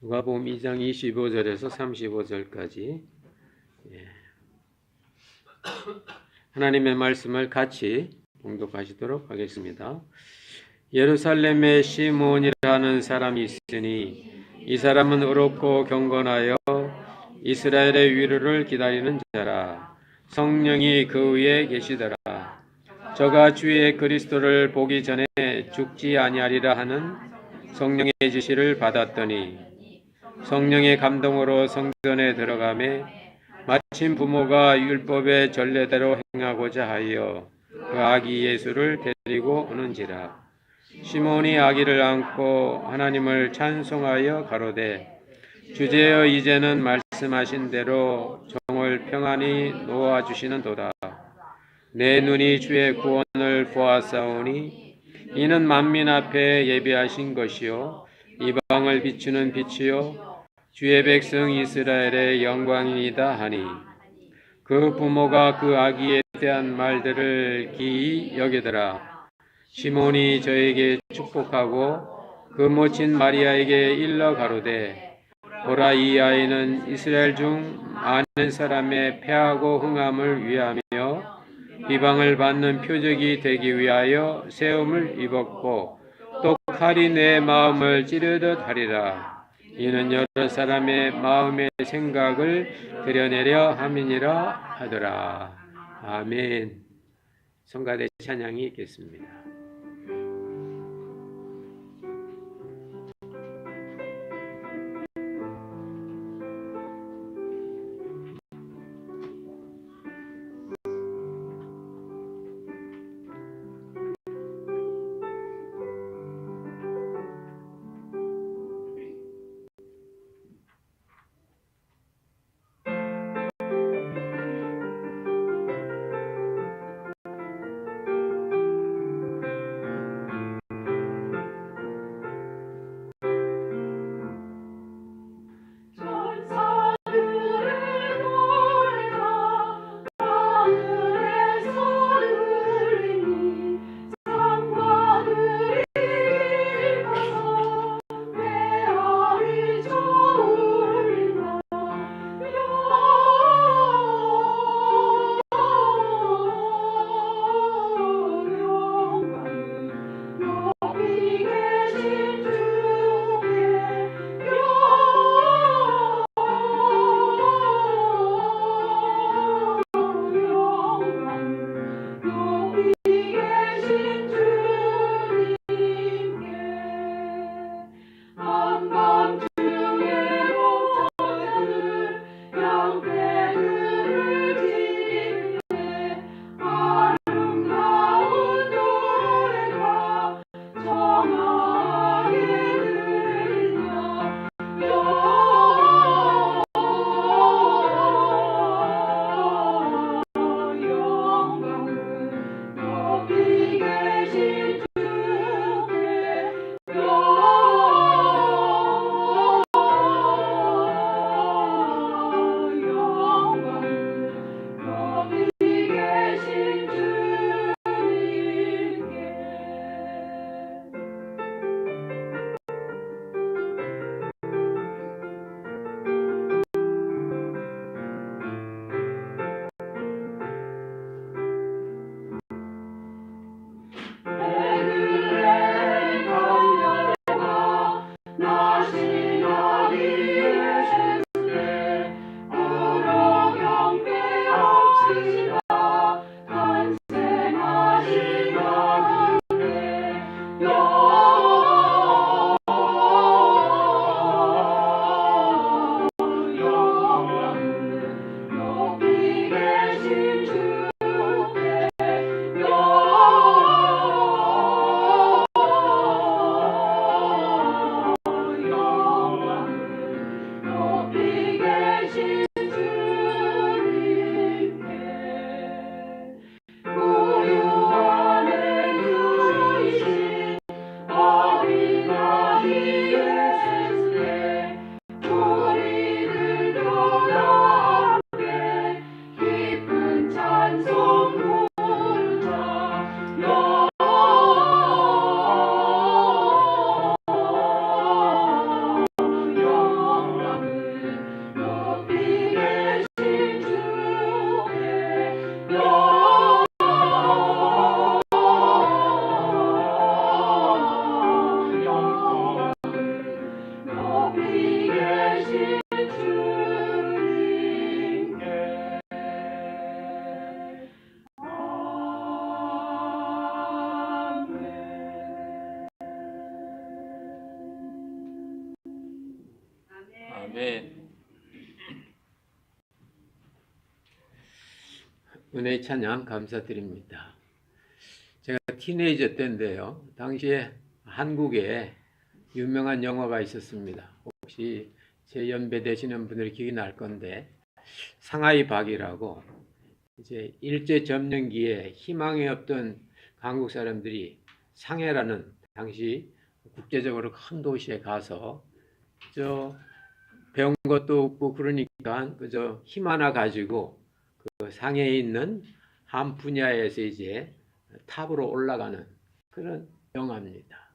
누가복음 2장 25절에서 35절까지 하나님의 말씀을 같이 봉독하시도록 하겠습니다. 예루살렘에 시몬이라는 사람이 있으니 이 사람은 의롭고 경건하여 이스라엘의 위로를 기다리는 자라. 성령이 그 위에 계시더라. 저가 주의 그리스도를 보기 전에 죽지 아니하리라 하는 성령의 지시를 받았더니 성령의 감동으로 성전에 들어가매 마침 부모가 율법의 전례대로 행하고자 하여 그 아기 예수를 데리고 오는지라. 시몬이 아기를 안고 하나님을 찬송하여 가로되 주제여 이제는 말씀하신 대로 종을 평안히 놓아주시는도다. 내 눈이 주의 구원을 보았사오니 이는 만민 앞에 예비하신 것이요 이방을 비추는 빛이요 주의 백성 이스라엘의 영광이다 하니 그 부모가 그 아기에 대한 말들을 기이 여기더라. 시몬이 저에게 축복하고 그 모친 마리아에게 일러 가로되 보라 이 아이는 이스라엘 중 많은 사람의 패하고 흥함을 위하며 비방을 받는 표적이 되기 위하여 세움을 입었고 또 칼이 내 마음을 찌르듯 하리라. 이는 여러 사람의 마음의 생각을 드러내려 함이니라 하더라. 아멘. 성가대 찬양이 있겠습니다. 아멘. 은혜의 찬양 감사드립니다. 제가 티네이저 때인데요. 당시에 한국에 유명한 영화가 있었습니다. 혹시 제 연배 되시는 분들이 기억이 날 건데 상하이 박이라고 이제 일제 점령기에 희망이 없던 한국 사람들이 상해라는 당시 국제적으로 큰 도시에 가서 배운 것도 없고 그러니까 그저 힘 하나 가지고 그 상해에 있는 한 분야에서 이제 탑으로 올라가는 그런 영화입니다.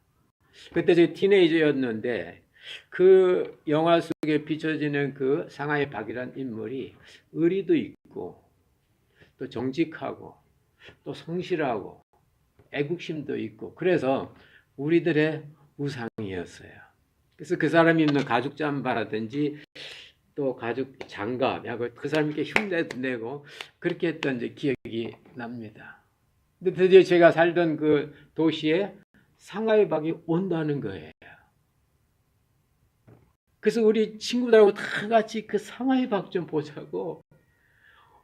그때 제 티네이저였는데 그 영화 속에 비춰지는 그 상하이 박이란 인물이 의리도 있고 또 정직하고 또 성실하고 애국심도 있고 그래서 우리들의 우상이었어요. 그래서 그 사람이 입는 가죽 잠바라든지 또 가죽 장갑, 그 사람께 흉내내고 그렇게 했던 이제 기억이 납니다. 근데 드디어 제가 살던 그 도시에 상하이 박이 온다는 거예요. 그래서 우리 친구들하고 다 같이 그 상하이 박 좀 보자고.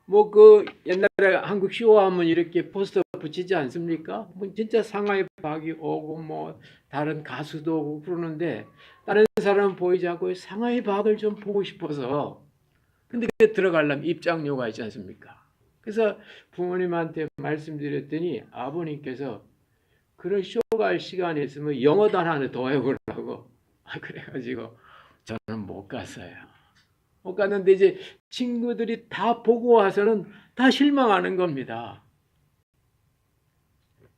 뭐 그 옛날에 한국 쇼하면 이렇게 포스터 붙이지 않습니까? 뭐 진짜 상하이 박이 오고 뭐 다른 가수도 오고 그러는데 다른 사람은 보이지 않고 상하이 박을 좀 보고 싶어서 근데 그게 들어가려면 입장료가 있지 않습니까? 그래서 부모님한테 말씀드렸더니 아버님께서 그런 쇼가 할 시간이 있으면 영어단 하나 더 해보라고 그래가지고 저는 못 갔어요. 못 갔는데 이제 친구들이 다 보고 와서는 다 실망하는 겁니다.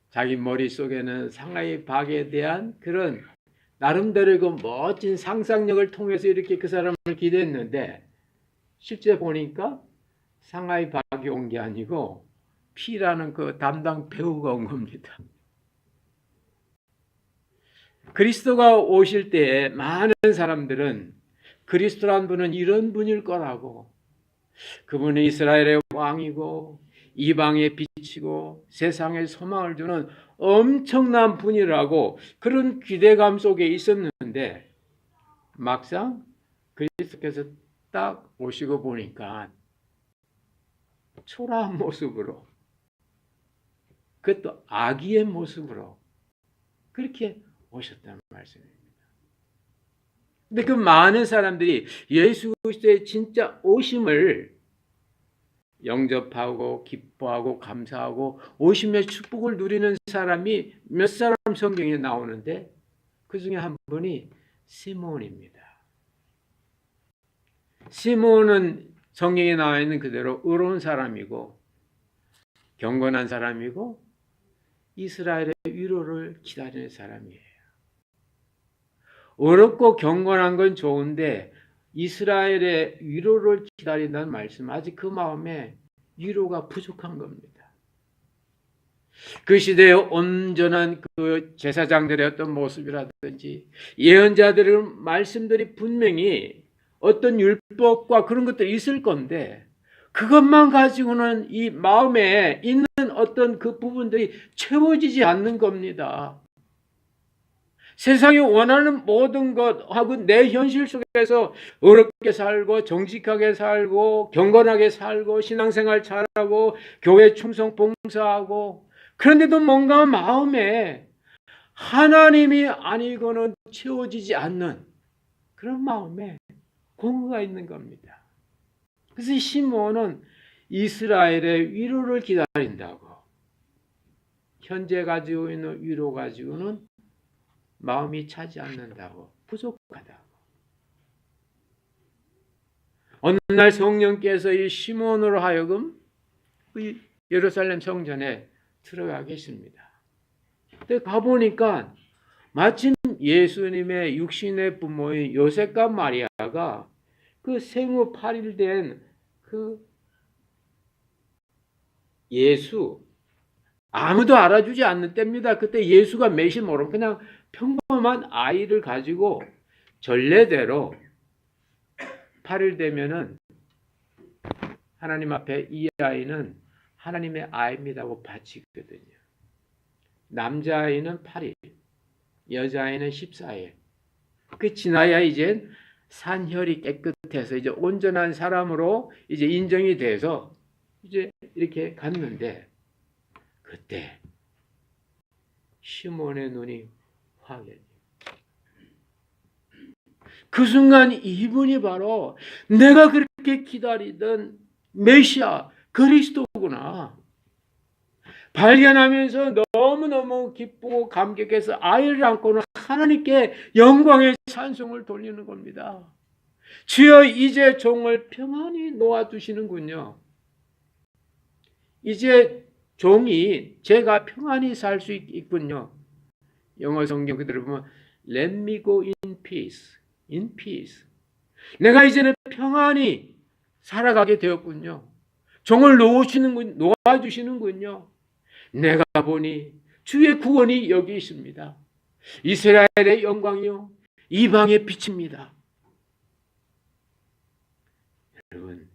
자기 머릿속에는 상하이 박에 대한 그런 나름대로 그 멋진 상상력을 통해서 이렇게 그 사람을 기대했는데 실제 보니까 상하이 박이 온 게 아니고 피라는 그 담당 배우가 온 겁니다. 그리스도가 오실 때에 많은 사람들은 그리스도란 분은 이런 분일 거라고 그분은 이스라엘의 왕이고 이방의 빛이고 세상에 소망을 주는 엄청난 분이라고 그런 기대감 속에 있었는데 막상 그리스도께서 딱 오시고 보니까 초라한 모습으로 그것도 아기의 모습으로 그렇게 오셨다는 말씀입니다. 근데 그 많은 사람들이 예수 그리스도의 진짜 오심을 영접하고 기뻐하고 감사하고 오심의 축복을 누리는 사람이 몇 사람 성경에 나오는데 그 중에 한 분이 시몬입니다. 시몬은 성경에 나와 있는 그대로 의로운 사람이고 경건한 사람이고 이스라엘의 위로를 기다리는 사람이에요. 어렵고 경건한 건 좋은데 이스라엘의 위로를 기다린다는 말씀 아직 그 마음에 위로가 부족한 겁니다. 그 시대의 온전한 그 제사장들의 어떤 모습이라든지 예언자들의 말씀들이 분명히 어떤 율법과 그런 것들이 있을 건데 그것만 가지고는 이 마음에 있는 어떤 그 부분들이 채워지지 않는 겁니다. 세상이 원하는 모든 것하고 내 현실 속에서 어렵게 살고 정직하게 살고 경건하게 살고 신앙생활 잘하고 교회 충성 봉사하고 그런데도 뭔가 마음에 하나님이 아니고는 채워지지 않는 그런 마음에 공허가 있는 겁니다. 그래서 시몬은 이스라엘의 위로를 기다린다고 현재 가지고 있는 위로 가지고는 마음이 차지 않는다고 부족하다고. 어느 날 성령께서 이 시몬으로 하여금 이 예루살렘 성전에 들어가게 했습니다. 근데 가보니까 마침 예수님의 육신의 부모인 요셉과 마리아가 그 생후 8일 된 그 예수 아무도 알아주지 않는 때입니다. 그때 예수가 몇이 모르면 그냥 평범한 아이를 가지고 전례대로 8일 되면은 하나님 앞에 이 아이는 하나님의 아이입니다고 바치거든요. 남자아이는 8일, 여자아이는 14일. 그 지나야 이제 산혈이 깨끗해서 이제 온전한 사람으로 이제 인정이 돼서 이제 이렇게 갔는데 그때 시몬의 눈이 확연히 그 순간 이분이 바로 내가 그렇게 기다리던 메시아 그리스도구나 발견하면서 너무너무 기쁘고 감격해서 아이를 안고는 하나님께 영광의 찬송을 돌리는 겁니다. 주여 이제 종을 평안히 놓아두시는군요. 이제 종이 제가 평안히 살 수 있군요. 영어 성경 그대로 보면 Let me go in peace. In peace. 내가 이제는 평안히 살아가게 되었군요. 종을 놓아주시는군요. 내가 보니 주의 구원이 여기 있습니다. 이스라엘의 영광이요 이방의 빛입니다. 여러분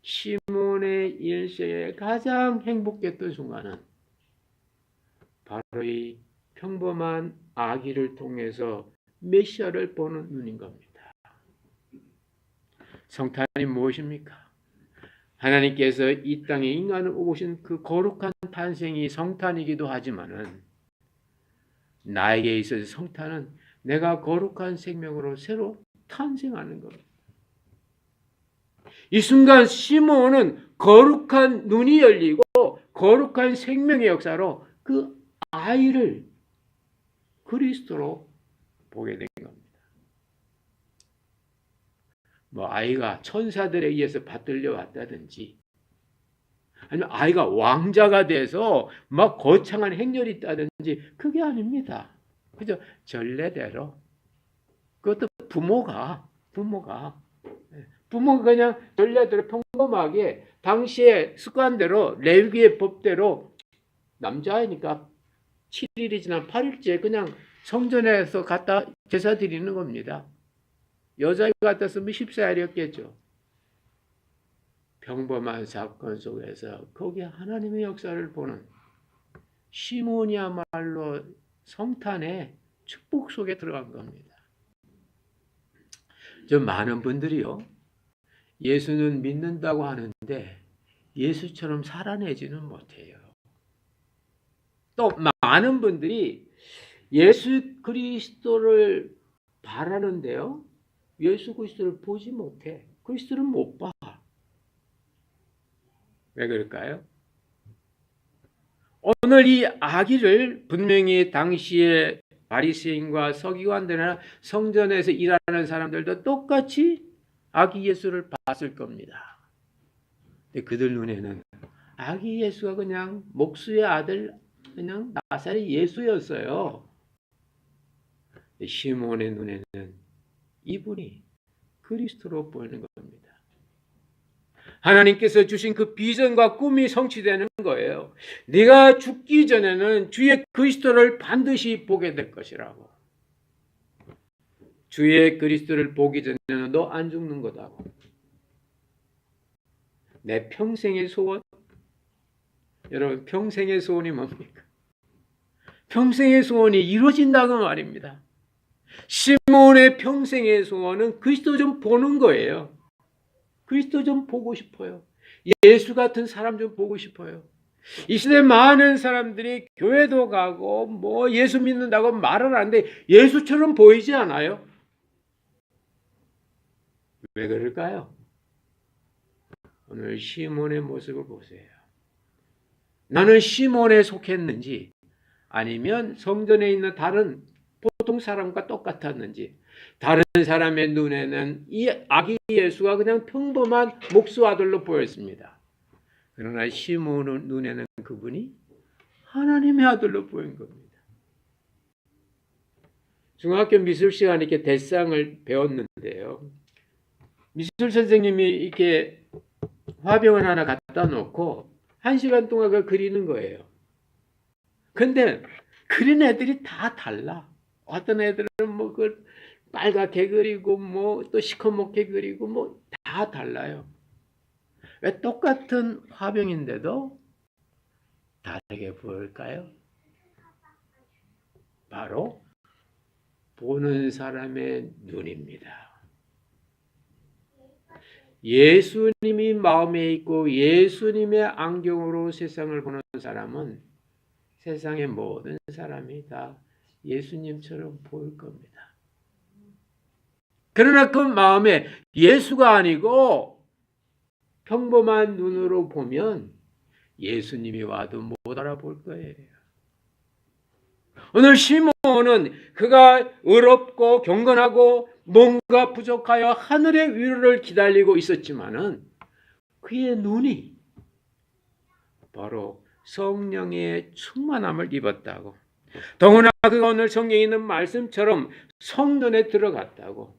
시몬의 일생에 가장 행복했던 순간은 바로 이 평범한 아기를 통해서 메시아를 보는 눈인 겁니다. 성탄이 무엇입니까? 하나님께서 이 땅에 인간을 오신 그 거룩한 탄생이 성탄이기도 하지만은 나에게 있어서 성탄은 내가 거룩한 생명으로 새로 탄생하는 겁니다. 이 순간 시몬은 거룩한 눈이 열리고 거룩한 생명의 역사로 그 아이를 그리스도로 보게 된 겁니다. 뭐 아이가 천사들에 의해서 받들려 왔다든지 아니면 아이가 왕자가 돼서 막 거창한 행렬이 있다든지 그게 아닙니다. 그죠? 전례대로 그것도 부모가 그냥 전례대로 평범하게 당시의 습관대로 레위기의 법대로 남자이니까 7일이 지난 8일째 그냥 성전에서 갖다 제사 드리는 겁니다. 여자 같았으면 14일이었겠죠. 평범한 사건 속에서 거기에 하나님의 역사를 보는 시몬이야말로 성탄의 축복 속에 들어간 겁니다. 좀 많은 분들이요. 예수는 믿는다고 하는데 예수처럼 살아내지는 못해요. 또 많은 분들이 예수 그리스도를 바라는데요. 예수 그리스도를 보지 못해. 그리스도를 못 봐. 왜 그럴까요? 오늘 이 아기를 분명히 당시에 바리새인과 서기관들이나 성전에서 일하는 사람들도 똑같이 아기 예수를 봤을 겁니다. 근데 그들 눈에는 아기 예수가 그냥 목수의 아들 그냥 나사렛 예수였어요. 시몬의 눈에는 이분이 그리스도로 보이는 겁니다. 하나님께서 주신 그 비전과 꿈이 성취되는 거예요. 네가 죽기 전에는 주의 그리스도를 반드시 보게 될 것이라고. 주의 그리스도를 보기 전에는 너 안 죽는 거다고. 내 평생의 소원? 여러분 평생의 소원이 뭡니까? 평생의 소원이 이루어진다고 말입니다. 시몬의 평생의 소원은 그리스도 좀 보는 거예요. 그리스도 좀 보고 싶어요. 예수 같은 사람 좀 보고 싶어요. 이 시대 많은 사람들이 교회도 가고 뭐 예수 믿는다고 말을 하는데 예수처럼 보이지 않아요? 왜 그럴까요? 오늘 시몬의 모습을 보세요. 나는 시몬에 속했는지 아니면 성전에 있는 다른 보통 사람과 똑같았는지 다른 사람의 눈에는 이 아기 예수가 그냥 평범한 목수 아들로 보였습니다. 그러나 시몬의 눈에는 그분이 하나님의 아들로 보인 겁니다. 중학교 미술 시간에 이렇게 대상을 배웠는데요. 미술 선생님이 이렇게 화병을 하나 갖다 놓고 1시간 동안 그걸 그리는 거예요. 근데 그리는 애들이 다 달라. 어떤 애들은 뭐 그 빨갛게 그리고 뭐 또 시커멓게 그리고 뭐 다 달라요. 왜 똑같은 화병인데도 다르게 보일까요? 바로 보는 사람의 눈입니다. 예수님이 마음에 있고 예수님의 안경으로 세상을 보는 사람은 세상의 모든 사람이 다 예수님처럼 보일 겁니다. 그러나 그 마음에 예수가 아니고 평범한 눈으로 보면 예수님이 와도 못 알아볼 거예요. 오늘 시몬은 그가 의롭고 경건하고 뭔가 부족하여 하늘의 위로를 기다리고 있었지만은 그의 눈이 바로 성령의 충만함을 입었다고. 더구나 그가 오늘 성경에 있는 말씀처럼 성전에 들어갔다고.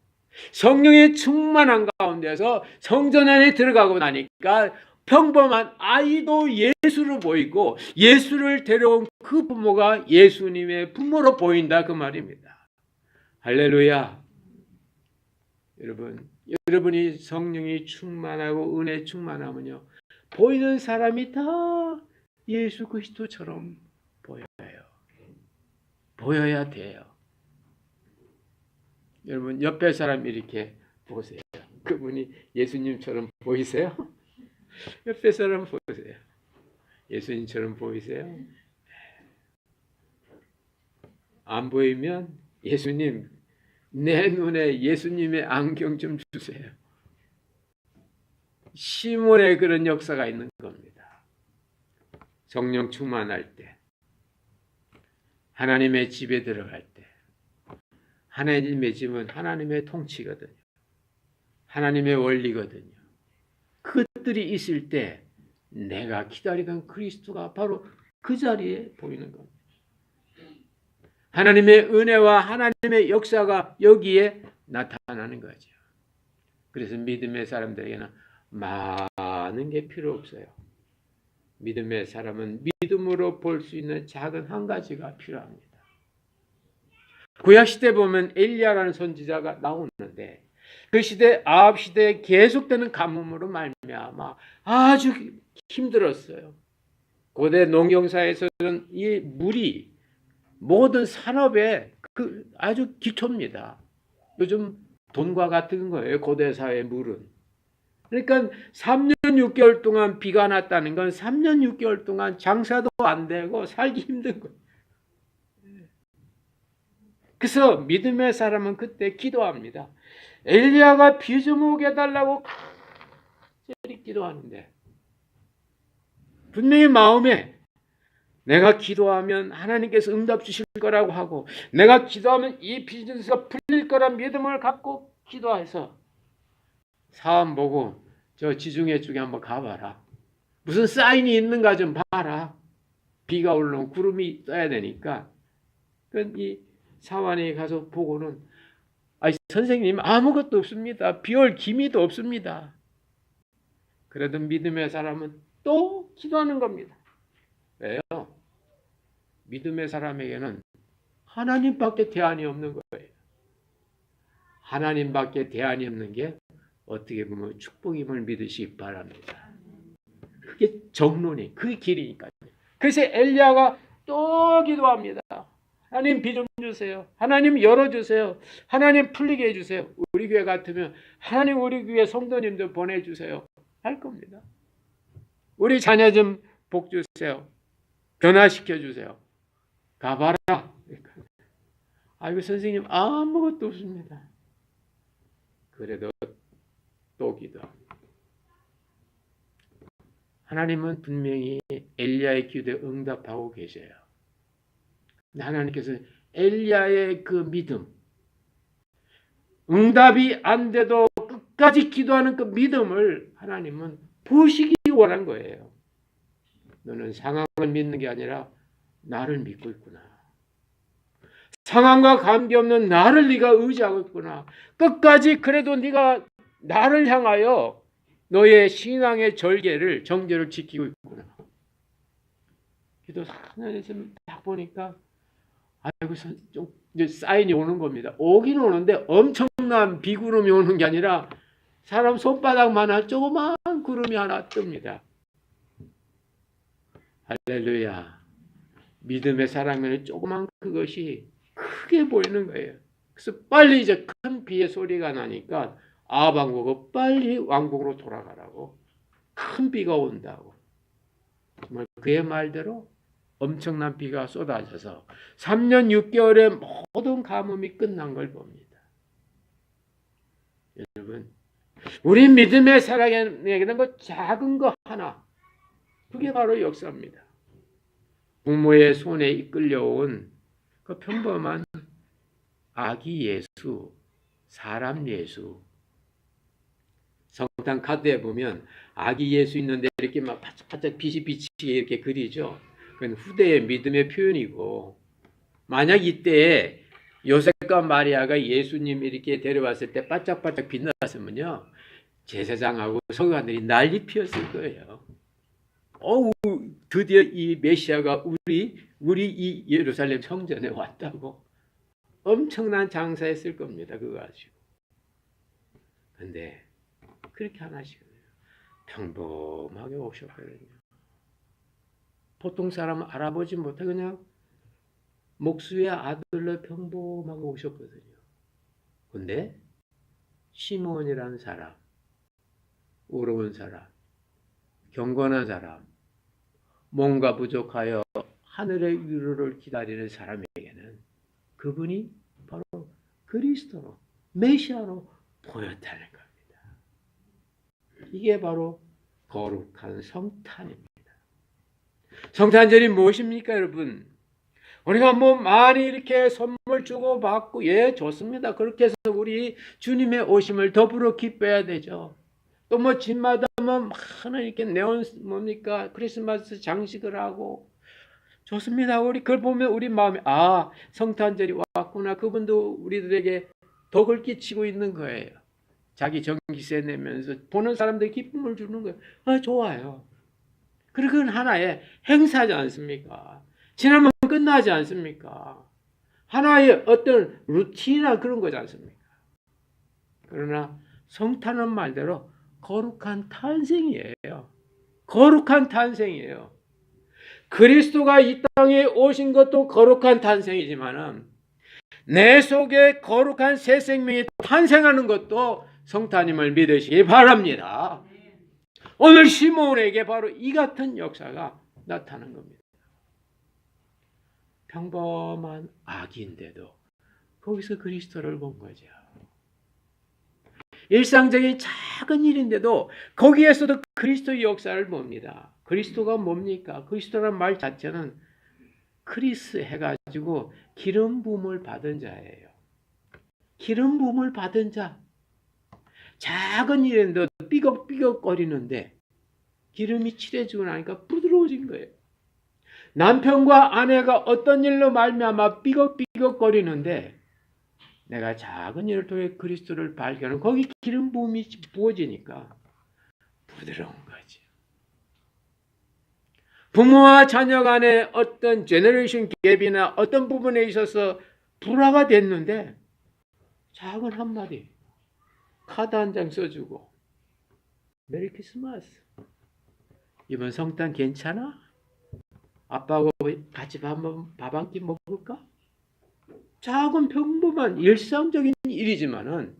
성령의 충만한 가운데서 성전 안에 들어가고 나니까 평범한 아이도 예수로 보이고 예수를 데려온 그 부모가 예수님의 부모로 보인다 그 말입니다. 할렐루야. 여러분이 성령이 충만하고 은혜 충만하면요 보이는 사람이 다 예수 그리스도처럼 보여요. 보여야 돼요. 여러분 옆에 사람 이렇게 보세요. 그분이 예수님처럼 보이세요? 옆에 사람 보세요. 예수님처럼 보이세요? 안 보이면 예수님 내 눈에 예수님의 안경 좀 주세요. 시몬의 그런 역사가 있는 겁니다. 성령 충만할 때, 하나님의 집에 들어갈 때, 하나님의 집은 하나님의 통치거든요. 하나님의 원리거든요. 그것들이 있을 때 내가 기다리던 그리스도가 바로 그 자리에 보이는 겁니다. 하나님의 은혜와 하나님의 역사가 여기에 나타나는 거죠. 그래서 믿음의 사람들에게는 많은 게 필요 없어요. 믿음의 사람은 믿음으로 볼 수 있는 작은 한 가지가 필요합니다. 구약시대 보면 엘리야라는 선지자가 나오는데 그 시대 아합 시대에 계속되는 가뭄으로 말미암아 아주 힘들었어요. 고대 농경사에서는 이 물이 모든 산업의 아주 기초입니다. 요즘 돈과 같은 거예요. 고대 사회 물은. 그러니까 3년 6개월 동안 비가 났다는 건 3년 6개월 동안 장사도 안 되고 살기 힘든 거예요. 그래서 믿음의 사람은 그때 기도합니다. 엘리야가 비 좀 오게 해달라고 간절히 기도하는데 분명히 마음에 내가 기도하면 하나님께서 응답 주실 거라고 하고 내가 기도하면 이 비즈니스가 풀릴 거란 믿음을 갖고 기도해서 사람 보고 저 지중해 쪽에 한번 가봐라. 무슨 사인이 있는가 좀 봐라. 비가 오르면 구름이 떠야 되니까 이 사환에 가서 보고는 선생님 아무것도 없습니다. 비 올 기미도 없습니다. 그래도 믿음의 사람은 또 기도하는 겁니다. 왜요? 믿음의 사람에게는 하나님밖에 대안이 없는 거예요. 하나님밖에 대안이 없는 게 어떻게 보면 축복임을 믿으시기 바랍니다. 그게 정론이 그게 길이니까요. 그래서 엘리야가 또 기도합니다. 하나님 비 좀 주세요. 하나님 열어주세요. 하나님 풀리게 해주세요. 우리 교회 같으면 하나님 우리 교회 성도님들 보내주세요. 할 겁니다. 우리 자녀 좀 복 주세요. 변화시켜 주세요. 가봐라. 아이고 선생님 아무것도 없습니다. 그래도 또 기도합니다. 하나님은 분명히 엘리야의 기도에 응답하고 계셔요. 하나님께서 엘리야의 그 믿음, 응답이 안 돼도 끝까지 기도하는 그 믿음을 하나님은 보시기 원한 거예요. 너는 상황을 믿는 게 아니라 나를 믿고 있구나. 상황과 관계없는 나를 네가 의지하고 있구나. 끝까지 그래도 네가 나를 향하여 너의 신앙의 정제를 지키고 있구나. 기도 하나에서 딱 보니까 아이고 좀 이제 사인이 오는 겁니다. 오긴 오는데 엄청난 비구름이 오는 게 아니라 사람 손바닥만한 조그만 구름이 하나 뜹니다. 할렐루야. 믿음의 사람에는 조그만 그것이 크게 보이는 거예요. 그래서 빨리 이제 큰 비의 소리가 나니까 아합 왕국은 빨리 왕국으로 돌아가라고, 큰 비가 온다고. 정말 그의 말대로 엄청난 비가 쏟아져서 3년 6개월의 모든 가뭄이 끝난 걸 봅니다. 여러분, 우리 믿음의 살아가는 것 작은 거 하나, 그게 바로 역사입니다. 부모의 손에 이끌려온 그 평범한 아기 예수, 사람 예수. 성탄 카드에 보면 아기 예수 있는데 이렇게 막 바짝바짝 빛이 비치게 이렇게 그리죠. 그건 후대의 믿음의 표현이고, 만약 이때에 요셉과 마리아가 예수님 이렇게 데려왔을 때 바짝바짝 빛났으면요, 제사장하고 서기관들이 난리 피었을 거예요. 드디어 이 메시아가 우리 이 예루살렘 성전에 왔다고 엄청난 장사했을 겁니다. 그거 가지고. 근데 그렇게 안 하시거든요. 평범하게 오셨거든요. 보통 사람은 알아보지 못해 그냥 목수의 아들로 평범하게 오셨거든요. 근데 시몬이라는 사람, 어려운 사람, 경건한 사람, 뭔가 부족하여 하늘의 위로를 기다리는 사람에게는 그분이 바로 그리스도로, 메시아로 보였다는 겁니다. 이게 바로 거룩한 성탄입니다. 성탄절이 무엇입니까, 여러분? 우리가 뭐 많이 이렇게 선물 주고 받고, 예, 좋습니다. 그렇게 해서 우리 주님의 오심을 더불어 기뻐해야 되죠. 또 뭐 집마다 뭐 많은 이렇게 네온 뭡니까 크리스마스 장식을 하고 좋습니다. 우리 그걸 보면 우리 마음에 성탄절이 왔구나. 그분도 우리들에게 덕을 끼치고 있는 거예요. 자기 전기세 내면서 보는 사람들이 기쁨을 주는 거예요. 좋아요. 그리고 그건 하나의 행사지 않습니까? 지나면 끝나지 않습니까? 하나의 어떤 루틴이나 그런 거지 않습니까? 그러나 성탄은 말대로 거룩한 탄생이에요. 거룩한 탄생이에요. 그리스도가 이 땅에 오신 것도 거룩한 탄생이지만은 내 속에 거룩한 새 생명이 탄생하는 것도 성탄임을 믿으시기 바랍니다. 오늘 시몬에게 바로 이 같은 역사가 나타난 겁니다. 평범한 아기인데도 거기서 그리스도를 본 거죠. 일상적인 작은 일인데도 거기에서도 그리스도의 역사를 봅니다. 그리스도가 뭡니까? 그리스도라는 말 자체는 크리스 해가지고 기름 부음을 받은 자예요. 기름 부음을 받은 자. 작은 일인데도 삐걱삐걱거리는데 기름이 칠해지고 나니까 부드러워진 거예요. 남편과 아내가 어떤 일로 말미암아 삐걱삐걱거리는데 내가 작은 일을 통해 그리스도를 발견하는 거기 기름 부음이 부어지니까 부드러운 거지. 부모와 자녀 간의 어떤 제너레이션 갭이나 어떤 부분에 있어서 불화가 됐는데 작은 한마디 카드 한 장 써주고 메리 크리스마스, 이번 성탄 괜찮아? 아빠하고 같이 밥 한 끼 먹을까? 작은 평범한 일상적인 일이지만은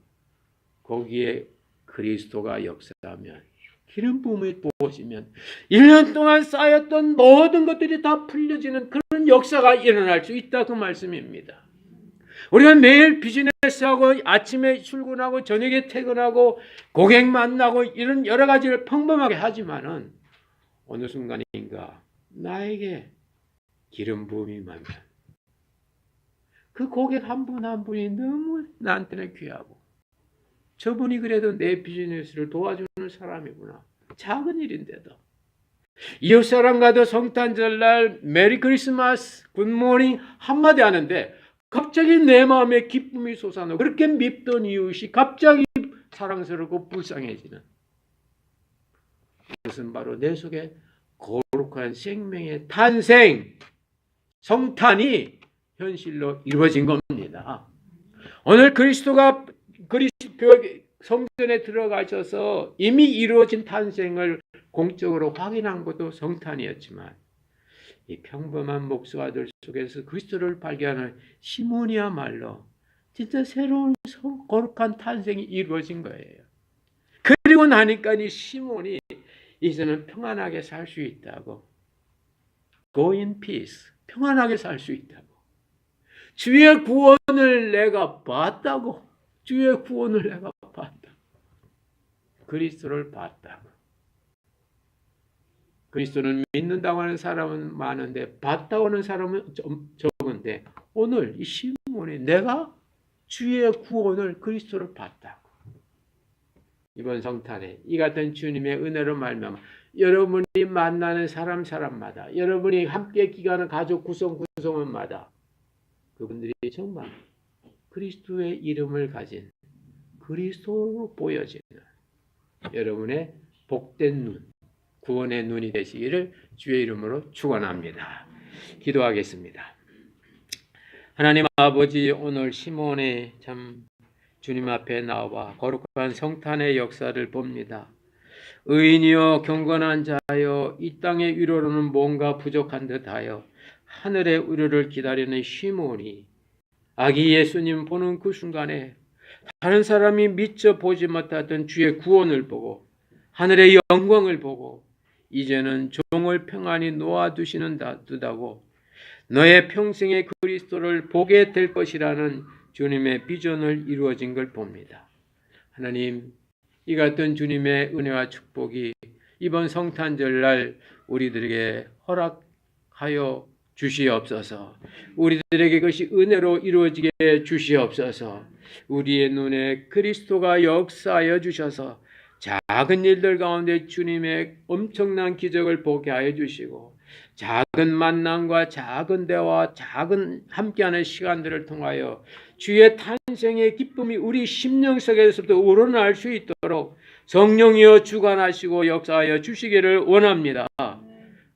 거기에 그리스도가 역사하면 기름 부음이 부어지면 1년 동안 쌓였던 모든 것들이 다 풀려지는 그런 역사가 일어날 수 있다 그 말씀입니다. 우리가 매일 비즈니스하고 아침에 출근하고 저녁에 퇴근하고 고객 만나고 이런 여러 가지를 평범하게 하지만은 어느 순간인가 나에게 기름 부음이 임하면 그 고객 한 분 한 분이 너무 나한테는 귀하고 저분이 그래도 내 비즈니스를 도와주는 사람이구나. 작은 일인데도 이웃 사람과도 성탄절날 메리 크리스마스 굿모닝 한마디 하는데 갑자기 내 마음에 기쁨이 솟아나고 그렇게 밉던 이웃이 갑자기 사랑스럽고 불쌍해지는, 그것은 바로 내 속에 거룩한 생명의 탄생, 성탄이 현실로 이루어진 겁니다. 오늘 그리스도가 성전에 들어가셔서 이미 이루어진 탄생을 공적으로 확인한 것도 성탄이었지만 이 평범한 목수 아들 속에서 그리스도를 발견한 시몬이야말로 진짜 새로운 거룩한 탄생이 이루어진 거예요. 그리고 나니까 이 시몬이 이제는 평안하게 살 수 있다고. Go in peace. 평안하게 살 수 있다고. 주의 구원을 내가 봤다고. 주의 구원을 내가 봤다. 그리스도를 봤다고. 그리스도는 믿는다고 하는 사람은 많은데 봤다고 하는 사람은 좀 적은데 오늘 이 시몬이 내가 주의 구원을 그리스도를 봤다고. 이번 성탄에 이 같은 주님의 은혜로 말미암아 여러분이 만나는 사람마다 여러분이 함께 기가하는 가족 구성원마다 그분들이 정말 그리스도의 이름을 가진 그리스도로 보여지는 여러분의 복된 눈, 구원의 눈이 되시기를 주의 이름으로 축원합니다. 기도하겠습니다. 하나님 아버지, 오늘 시몬의 참 주님 앞에 나와 거룩한 성탄의 역사를 봅니다. 의인이여 경건한 자여 이 땅의 위로로는 뭔가 부족한 듯하여 하늘의 위로를 기다리는 시몬이 아기 예수님 보는 그 순간에 다른 사람이 미처 보지 못하던 주의 구원을 보고 하늘의 영광을 보고 이제는 종을 평안히 놓아두시는 듯하고 너의 평생의 그리스도를 보게 될 것이라는 주님의 비전을 이루어진 걸 봅니다. 하나님, 이 같은 주님의 은혜와 축복이 이번 성탄절날 우리들에게 허락하여 주시옵소서. 우리들에게 그것이 은혜로 이루어지게 주시옵소서. 우리의 눈에 그리스도가 역사하여 주셔서 작은 일들 가운데 주님의 엄청난 기적을 보게 하여 주시고 작은 만남과 작은 대화, 작은 함께하는 시간들을 통하여 주의 탄생의 기쁨이 우리 심령 속에서부터 우러날 수 있도록 성령이여 주관하시고 역사하여 주시기를 원합니다.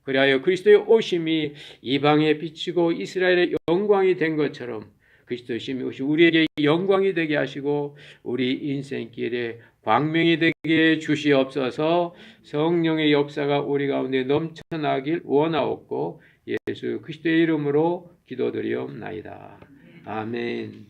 그리하여 그리스도의 오심이 이방에 비치고 이스라엘의 영광이 된 것처럼 그리스도의 오심이 우리에게 영광이 되게 하시고 우리 인생길에 광명이 되게 주시옵소서. 성령의 역사가 우리 가운데 넘쳐나길 원하옵고 예수 그리스도의 이름으로 기도드리옵나이다. 아멘.